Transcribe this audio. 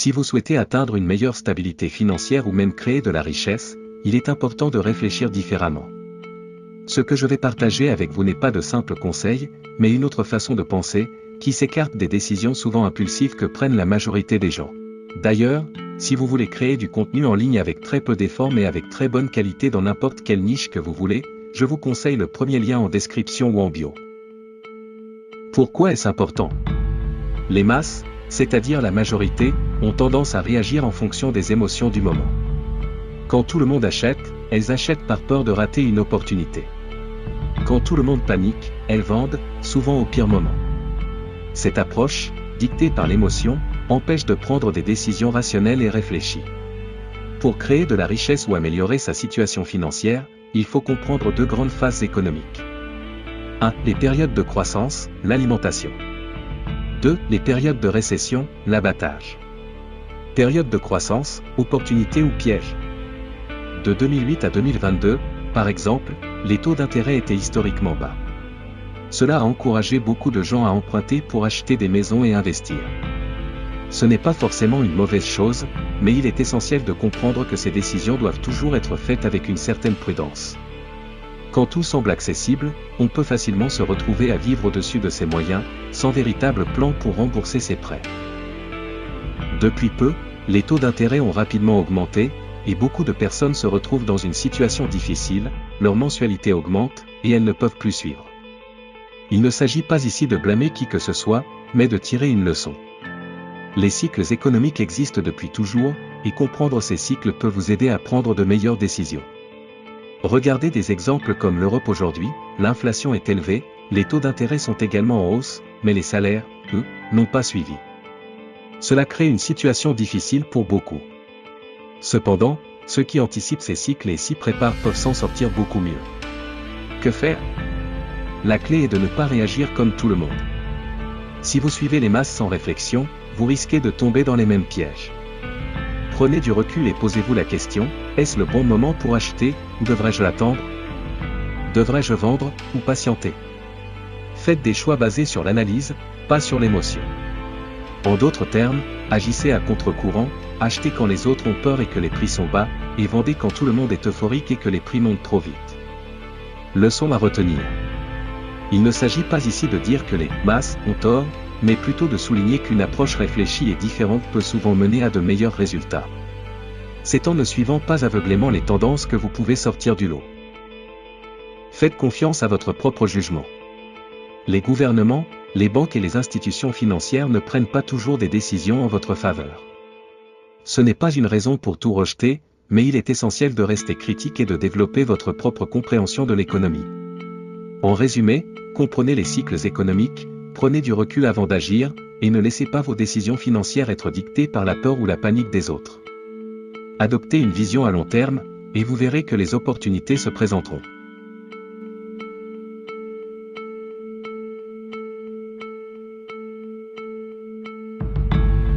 Si vous souhaitez atteindre une meilleure stabilité financière ou même créer de la richesse, il est important de réfléchir différemment. Ce que je vais partager avec vous n'est pas de simples conseils, mais une autre façon de penser, qui s'écarte des décisions souvent impulsives que prennent la majorité des gens. D'ailleurs, si vous voulez créer du contenu en ligne avec très peu d'efforts mais avec très bonne qualité dans n'importe quelle niche que vous voulez, je vous conseille le premier lien en description ou en bio. Pourquoi est-ce important? Les masses, c'est-à-dire la majorité, ont tendance à réagir en fonction des émotions du moment. Quand tout le monde achète, elles achètent par peur de rater une opportunité. Quand tout le monde panique, elles vendent, souvent au pire moment. Cette approche, dictée par l'émotion, empêche de prendre des décisions rationnelles et réfléchies. Pour créer de la richesse ou améliorer sa situation financière, il faut comprendre deux grandes phases économiques. 1. Les périodes de croissance, l'alimentation. 2. Les périodes de récession, l'abattage. Période de croissance, opportunité ou piège. De 2008 à 2022, par exemple, les taux d'intérêt étaient historiquement bas. Cela a encouragé beaucoup de gens à emprunter pour acheter des maisons et investir. Ce n'est pas forcément une mauvaise chose, mais il est essentiel de comprendre que ces décisions doivent toujours être faites avec une certaine prudence. Quand tout semble accessible, on peut facilement se retrouver à vivre au-dessus de ses moyens, sans véritable plan pour rembourser ses prêts. Depuis peu, les taux d'intérêt ont rapidement augmenté, et beaucoup de personnes se retrouvent dans une situation difficile, leur mensualité augmente, et elles ne peuvent plus suivre. Il ne s'agit pas ici de blâmer qui que ce soit, mais de tirer une leçon. Les cycles économiques existent depuis toujours, et comprendre ces cycles peut vous aider à prendre de meilleures décisions. Regardez des exemples comme l'Europe aujourd'hui, l'inflation est élevée, les taux d'intérêt sont également en hausse, mais les salaires, eux, n'ont pas suivi. Cela crée une situation difficile pour beaucoup. Cependant, ceux qui anticipent ces cycles et s'y préparent peuvent s'en sortir beaucoup mieux. Que faire? La clé est de ne pas réagir comme tout le monde. Si vous suivez les masses sans réflexion, vous risquez de tomber dans les mêmes pièges. Prenez du recul et posez-vous la question, est-ce le bon moment pour acheter, ou devrais-je l'attendre? Devrais-je vendre, ou patienter? Faites des choix basés sur l'analyse, pas sur l'émotion. En d'autres termes, agissez à contre-courant, achetez quand les autres ont peur et que les prix sont bas, et vendez quand tout le monde est euphorique et que les prix montent trop vite. Leçon à retenir. Il ne s'agit pas ici de dire que les masses ont tort, mais plutôt de souligner qu'une approche réfléchie et différente peut souvent mener à de meilleurs résultats. C'est en ne suivant pas aveuglément les tendances que vous pouvez sortir du lot. Faites confiance à votre propre jugement. Les gouvernements, les banques et les institutions financières ne prennent pas toujours des décisions en votre faveur. Ce n'est pas une raison pour tout rejeter, mais il est essentiel de rester critique et de développer votre propre compréhension de l'économie. En résumé, comprenez les cycles économiques, prenez du recul avant d'agir, et ne laissez pas vos décisions financières être dictées par la peur ou la panique des autres. Adoptez une vision à long terme, et vous verrez que les opportunités se présenteront.